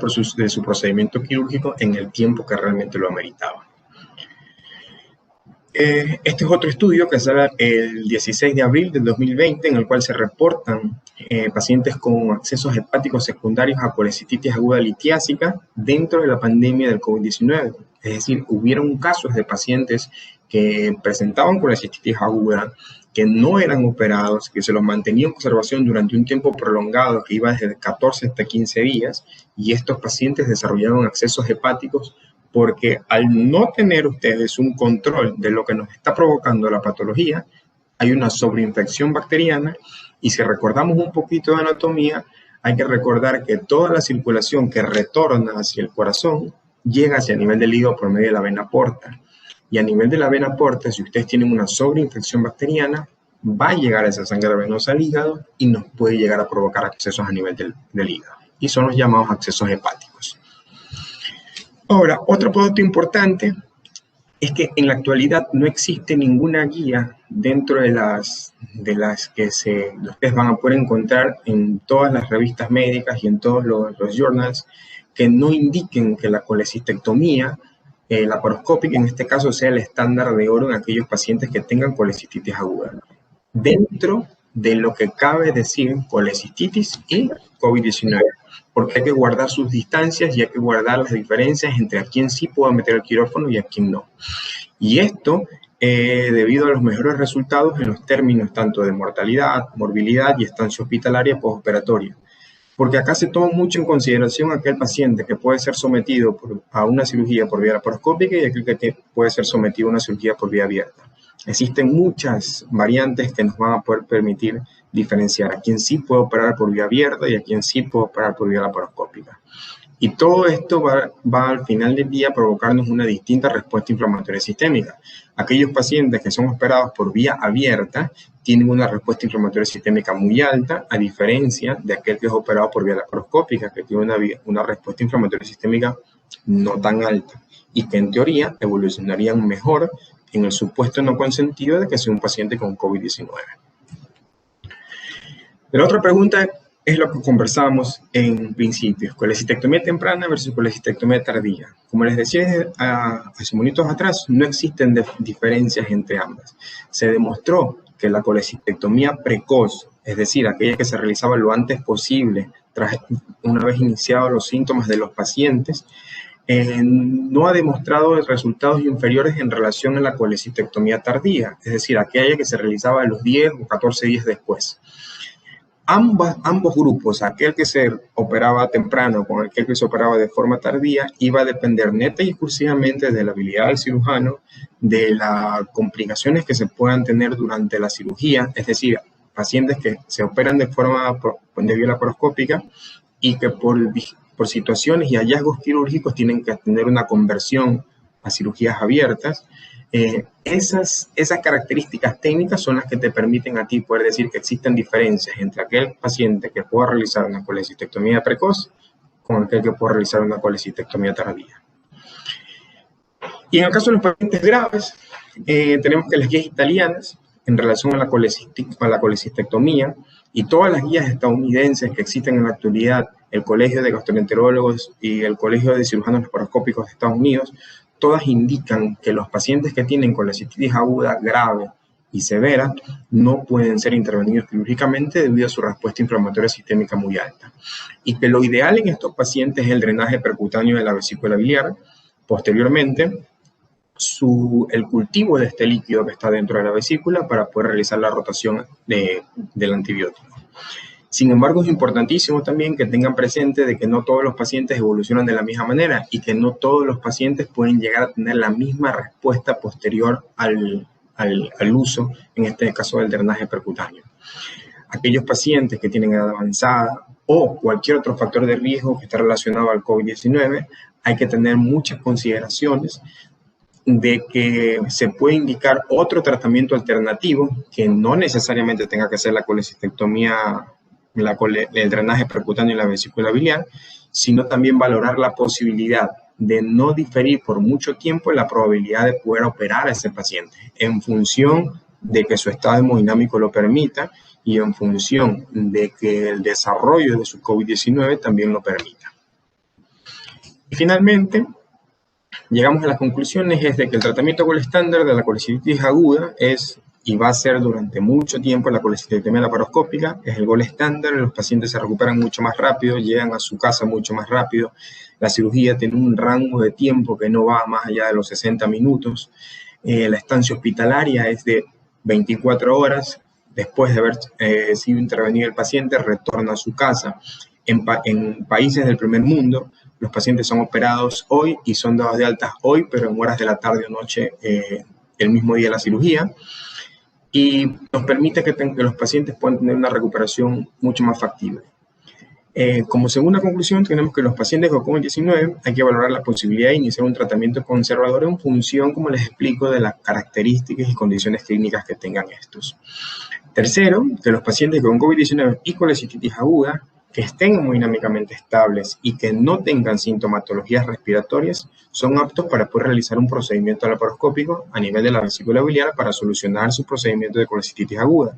su procedimiento quirúrgico en el tiempo que realmente lo ameritaba. Este es otro estudio que sale el 16 de abril del 2020, en el cual se reportan pacientes con accesos hepáticos secundarios a colecistitis aguda litiásica dentro de la pandemia del COVID-19. Es decir, hubieron casos de pacientes que presentaban colecistitis aguda, que no eran operados, que se los mantenía en observación durante un tiempo prolongado que iba desde 14 hasta 15 días, y estos pacientes desarrollaron accesos hepáticos porque al no tener ustedes un control de lo que nos está provocando la patología, hay una sobreinfección bacteriana, y si recordamos un poquito de anatomía, hay que recordar que toda la circulación que retorna hacia el corazón llega hacia el nivel del hígado por medio de la vena porta. Y a nivel de la vena porta, si ustedes tienen una sobreinfección bacteriana, va a llegar esa sangre venosa al hígado y nos puede llegar a provocar accesos a nivel del hígado. Y son los llamados accesos hepáticos. Ahora, otro punto importante es que en la actualidad no existe ninguna guía dentro de las que ustedes van a poder encontrar en todas las revistas médicas y en todos los journals, que no indiquen que la colecistectomía laparoscópica en este caso sea el estándar de oro en aquellos pacientes que tengan colecistitis aguda. Dentro de lo que cabe decir colecistitis y COVID-19, porque hay que guardar sus distancias y hay que guardar las diferencias entre a quién sí puedo meter el quirófano y a quién no. Y esto debido a los mejores resultados en los términos tanto de mortalidad, morbilidad y estancia hospitalaria postoperatoria. Porque acá se toma mucho en consideración aquel paciente que puede ser sometido a una cirugía por vía laparoscópica y aquel que puede ser sometido a una cirugía por vía abierta. Existen muchas variantes que nos van a poder permitir diferenciar a quién sí puede operar por vía abierta y a quién sí puede operar por vía laparoscópica. Y todo esto va al final del día a provocarnos una distinta respuesta inflamatoria sistémica. Aquellos pacientes que son operados por vía abierta tienen una respuesta inflamatoria sistémica muy alta, a diferencia de aquel que es operado por vía laparoscópica, que tiene una respuesta inflamatoria sistémica no tan alta y que en teoría evolucionarían mejor en el supuesto no consentido de que sea un paciente con COVID-19. La otra pregunta es lo que conversábamos en principio, colecistectomía temprana versus colecistectomía tardía. Como les decía hace minutos atrás, no existen diferencias entre ambas. Se demostró que la colecistectomía precoz, es decir, aquella que se realizaba lo antes posible, una vez iniciados los síntomas de los pacientes, no ha demostrado resultados inferiores en relación a la colecistectomía tardía, es decir, aquella que se realizaba a los 10 o 14 días después. Ambos grupos, aquel que se operaba temprano con aquel que se operaba de forma tardía, iba a depender neta y exclusivamente de la habilidad del cirujano, de las complicaciones que se puedan tener durante la cirugía, es decir, pacientes que se operan de forma de vía laparoscópica y que por situaciones y hallazgos quirúrgicos tienen que tener una conversión a cirugías abiertas. Esas características técnicas son las que te permiten a ti poder decir que existen diferencias entre aquel paciente que pueda realizar una colecistectomía precoz con aquel que pueda realizar una colecistectomía tardía. Y en el caso de los pacientes graves, tenemos que las guías italianas en relación a la colecistectomía y todas las guías estadounidenses que existen en la actualidad, el Colegio de Gastroenterólogos y el Colegio de Cirujanos Laparoscópicos de Estados Unidos, todas indican que los pacientes que tienen colecistitis aguda grave y severa no pueden ser intervenidos quirúrgicamente debido a su respuesta inflamatoria sistémica muy alta. Y que lo ideal en estos pacientes es el drenaje percutáneo de la vesícula biliar. Posteriormente, el cultivo de este líquido que está dentro de la vesícula para poder realizar la rotación del antibiótico. Sin embargo, es importantísimo también que tengan presente de que no todos los pacientes evolucionan de la misma manera y que no todos los pacientes pueden llegar a tener la misma respuesta posterior al uso, en este caso del drenaje percutáneo. Aquellos pacientes que tienen edad avanzada o cualquier otro factor de riesgo que esté relacionado al COVID-19, hay que tener muchas consideraciones de que se puede indicar otro tratamiento alternativo que no necesariamente tenga que ser la colecistectomía, el drenaje percutáneo y la vesícula biliar, sino también valorar la posibilidad de no diferir por mucho tiempo la probabilidad de poder operar a ese paciente en función de que su estado hemodinámico lo permita y en función de que el desarrollo de su COVID-19 también lo permita. Y finalmente, llegamos a las conclusiones es de que el tratamiento gold estándar de la colecistitis aguda es y va a ser durante mucho tiempo la colecistectomía laparoscópica, es el gold estándar, los pacientes se recuperan mucho más rápido, llegan a su casa mucho más rápido, la cirugía tiene un rango de tiempo que no va más allá de los 60 minutos, la estancia hospitalaria es de 24 horas, después de haber sido intervenido el paciente, retorna a su casa. En países del primer mundo, los pacientes son operados hoy y son dados de alta hoy, pero en horas de la tarde o noche el mismo día de la cirugía, y nos permite que los pacientes puedan tener una recuperación mucho más factible. Como segunda conclusión, tenemos que los pacientes con COVID-19 hay que valorar la posibilidad de iniciar un tratamiento conservador en función, como les explico, de las características y condiciones clínicas que tengan estos. Tercero, que los pacientes con COVID-19 y colecistitis aguda que estén hemodinámicamente estables y que no tengan sintomatologías respiratorias son aptos para poder realizar un procedimiento laparoscópico a nivel de la vesícula biliar para solucionar su procedimiento de colecistitis aguda.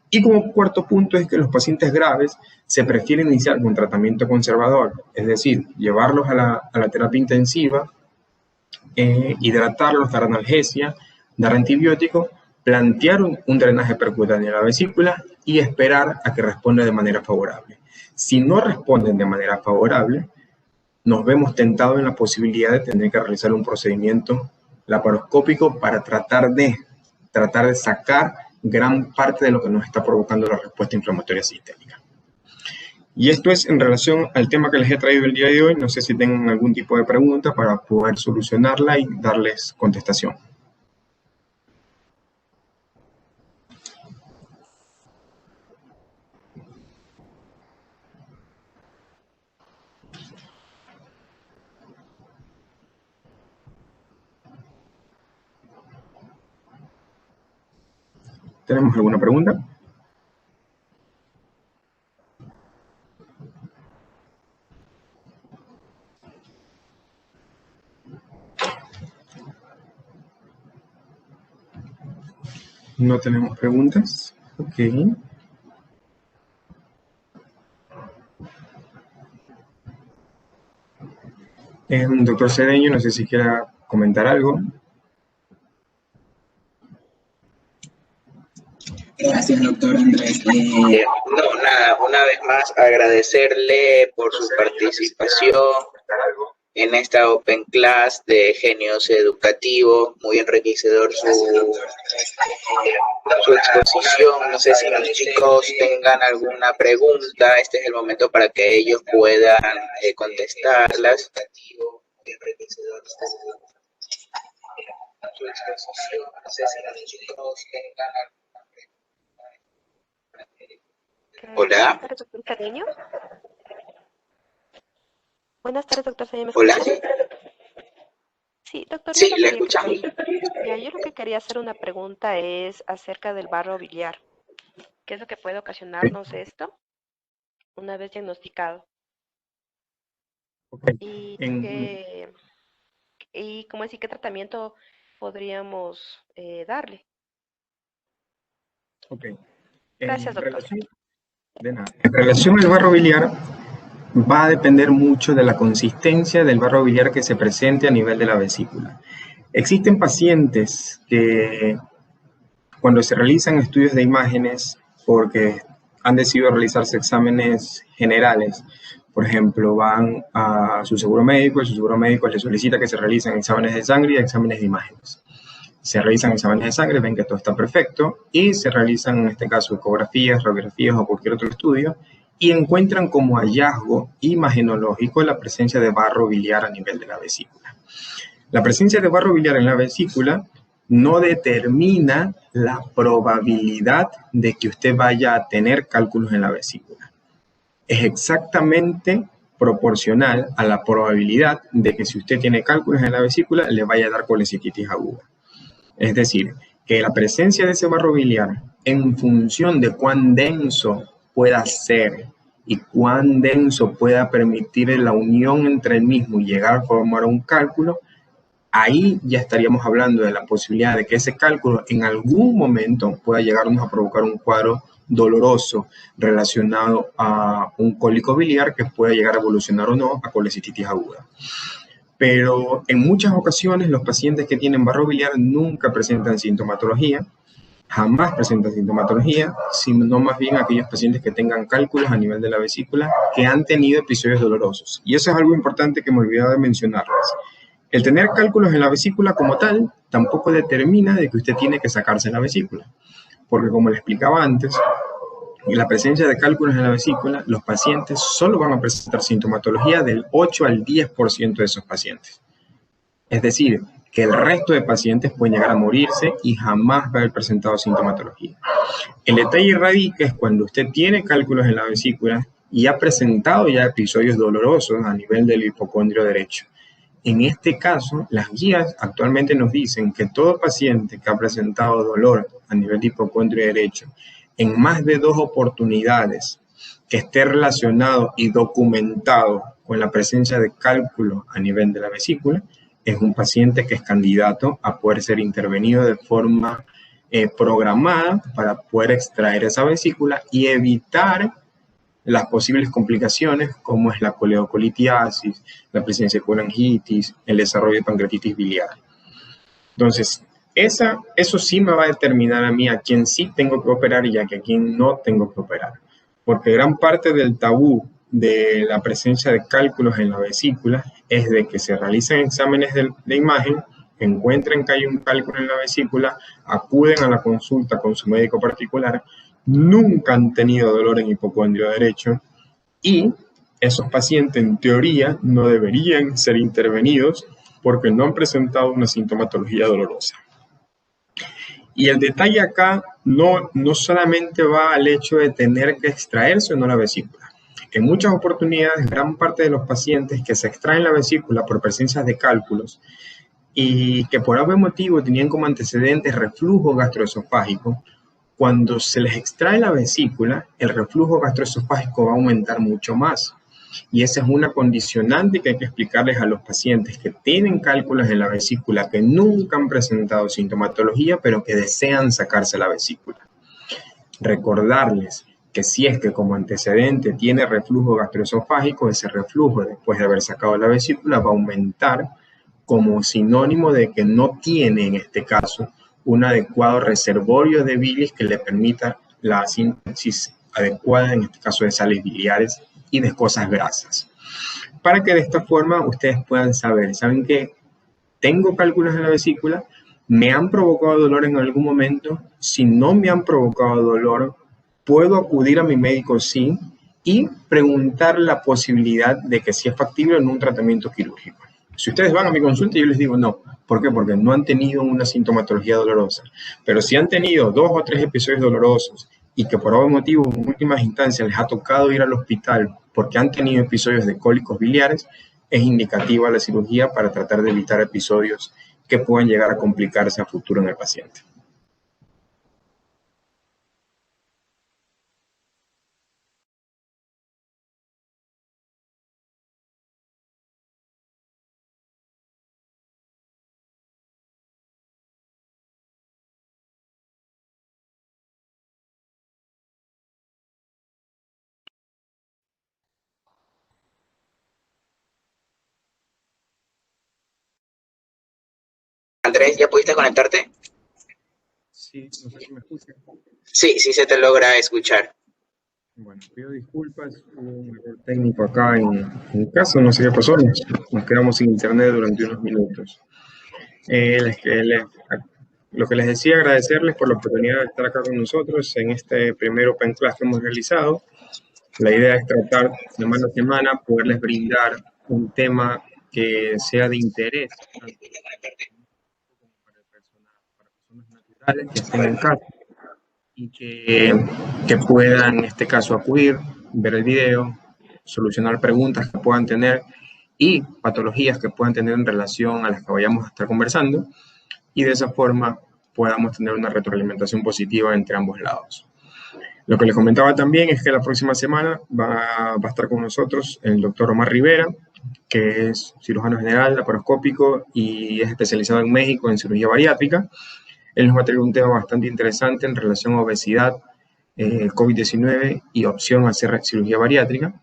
Y como cuarto punto es que los pacientes graves se prefiere iniciar con tratamiento conservador, es decir, llevarlos a la terapia intensiva, hidratarlos, dar analgesia, dar antibiótico, plantear un drenaje percutáneo de la vesícula y esperar a que responda de manera favorable. Si no responden de manera favorable, nos vemos tentados en la posibilidad de tener que realizar un procedimiento laparoscópico para tratar de sacar gran parte de lo que nos está provocando la respuesta inflamatoria sistémica. Y esto es en relación al tema que les he traído el día de hoy. No sé si tengan algún tipo de pregunta para poder solucionarla y darles contestación. ¿Tenemos alguna pregunta? No tenemos preguntas. Ok. Doctor Cedeño, no sé si quiera comentar algo. Gracias, doctor Andrés. No, nada, una vez más agradecerle por su participación en esta Open Class de Genios Educativos, muy enriquecedor su exposición. No sé si los chicos tengan alguna pregunta, este es el momento para que ellos puedan contestarlas. Hola. Buenas tardes, doctor Cedeño. Buenas tardes, doctor Cedeño. Hola. Sí, doctor. Sí, le escuchamos. Yo lo que quería hacer una pregunta es acerca del barro biliar. ¿Qué es lo que puede ocasionarnos esto una vez diagnosticado? Okay. Y cómo decir, ¿qué tratamiento podríamos darle? Ok. Gracias, doctor. De nada. En relación al barro biliar, va a depender mucho de la consistencia del barro biliar que se presente a nivel de la vesícula. Existen pacientes que cuando se realizan estudios de imágenes, porque han decidido realizarse exámenes generales, por ejemplo, van a su seguro médico, y su seguro médico les solicita que se realicen exámenes de sangre y exámenes de imágenes. Se realizan exámenes de sangre, ven que todo está perfecto, y se realizan, en este caso, ecografías, radiografías o cualquier otro estudio, y encuentran como hallazgo imagenológico la presencia de barro biliar a nivel de la vesícula. La presencia de barro biliar en la vesícula no determina la probabilidad de que usted vaya a tener cálculos en la vesícula. Es exactamente proporcional a la probabilidad de que si usted tiene cálculos en la vesícula le vaya a dar colecistitis aguda. Es decir, que la presencia de ese barro biliar, en función de cuán denso pueda ser y cuán denso pueda permitir la unión entre el mismo y llegar a formar un cálculo, ahí ya estaríamos hablando de la posibilidad de que ese cálculo en algún momento pueda llegarnos a provocar un cuadro doloroso relacionado a un cólico biliar que pueda llegar a evolucionar o no a colecistitis aguda. Pero en muchas ocasiones los pacientes que tienen barro biliar nunca presentan sintomatología jamás presentan sintomatología, sino más bien aquellos pacientes que tengan cálculos a nivel de la vesícula que han tenido episodios dolorosos. Y eso es algo importante que me olvidaba de mencionarles. El tener cálculos en la vesícula como tal tampoco determina de que usted tiene que sacarse la vesícula, porque como le explicaba antes, en la presencia de cálculos en la vesícula, los pacientes solo van a presentar sintomatología del 8 al 10% de esos pacientes. Es decir, que el resto de pacientes pueden llegar a morirse y jamás va a haber presentado sintomatología. El detalle radica es cuando usted tiene cálculos en la vesícula y ha presentado ya episodios dolorosos a nivel del hipocondrio derecho. En este caso, las guías actualmente nos dicen que todo paciente que ha presentado dolor a nivel de hipocondrio derecho en más de 2 oportunidades, que esté relacionado y documentado con la presencia de cálculo a nivel de la vesícula, es un paciente que es candidato a poder ser intervenido de forma programada para poder extraer esa vesícula y evitar las posibles complicaciones como es la coledocolitiasis, la presencia de colangitis, el desarrollo de pancreatitis biliar. Entonces, eso sí me va a determinar a mí a quién sí tengo que operar y a quién no tengo que operar. Porque gran parte del tabú de la presencia de cálculos en la vesícula es de que se realicen exámenes de imagen, encuentren que hay un cálculo en la vesícula, acuden a la consulta con su médico particular, nunca han tenido dolor en hipocondrio derecho y esos pacientes en teoría no deberían ser intervenidos porque no han presentado una sintomatología dolorosa. Y el detalle acá no solamente va al hecho de tener que extraerse o no la vesícula. En muchas oportunidades, gran parte de los pacientes que se extraen la vesícula por presencia de cálculos y que por algún motivo tenían como antecedentes reflujo gastroesofágico, cuando se les extrae la vesícula, el reflujo gastroesofágico va a aumentar mucho más. Y esa es una condicionante que hay que explicarles a los pacientes que tienen cálculos en la vesícula, que nunca han presentado sintomatología, pero que desean sacarse la vesícula. Recordarles que si es que como antecedente tiene reflujo gastroesofágico, ese reflujo después de haber sacado la vesícula va a aumentar como sinónimo de que no tiene en este caso un adecuado reservorio de bilis que le permita la síntesis adecuada, en este caso de sales biliares y de cosas grasas. Para que de esta forma ustedes puedan saber, ¿saben qué? Tengo cálculos en la vesícula, me han provocado dolor en algún momento, si no me han provocado dolor, puedo acudir a mi médico sí y preguntar la posibilidad de que si es factible en un tratamiento quirúrgico. Si ustedes van a mi consulta, yo les digo no. ¿Por qué? Porque no han tenido una sintomatología dolorosa. Pero si han tenido 2 o 3 episodios dolorosos y que por algún motivo en últimas instancias les ha tocado ir al hospital porque han tenido episodios de cólicos biliares, es indicativa la cirugía para tratar de evitar episodios que puedan llegar a complicarse a futuro en el paciente. Andrés, ¿ya pudiste conectarte? Sí, no sé si me escuchan. Sí, sí se te logra escuchar. Bueno, pido disculpas, hubo un error técnico acá en casa, no sé qué pasó, nos quedamos sin internet durante unos minutos. Lo que les decía, agradecerles por la oportunidad de estar acá con nosotros en este primer Open Class que hemos realizado. La idea es tratar semana a semana, poderles brindar un tema que sea de interés tanto para personas naturales que estén en casa y que puedan, en este caso, acudir, ver el video, solucionar preguntas que puedan tener y patologías que puedan tener en relación a las que vayamos a estar conversando, y de esa forma podamos tener una retroalimentación positiva entre ambos lados. Lo que les comentaba también es que la próxima semana va a estar con nosotros el doctor Omar Rivera, que es cirujano general, laparoscópico y es especializado en México en cirugía bariátrica. Él nos va a traer un tema bastante interesante en relación a obesidad, COVID-19 y opción a hacer cirugía bariátrica,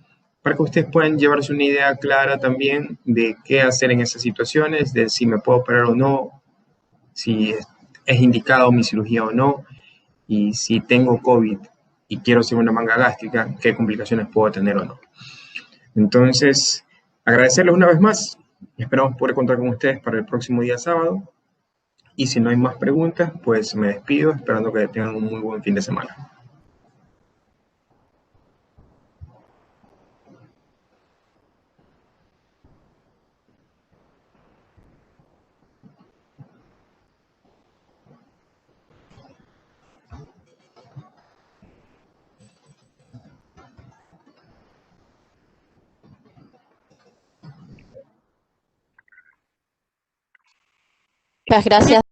para que ustedes puedan llevarse una idea clara también de qué hacer en esas situaciones, de si me puedo operar o no, si es indicado mi cirugía o no, y si tengo COVID y quiero hacer una manga gástrica, qué complicaciones puedo tener o no. Entonces, agradecerles una vez más. Esperamos poder contar con ustedes para el próximo día sábado. Y si no hay más preguntas, pues me despido, esperando que tengan un muy buen fin de semana. Muchas gracias.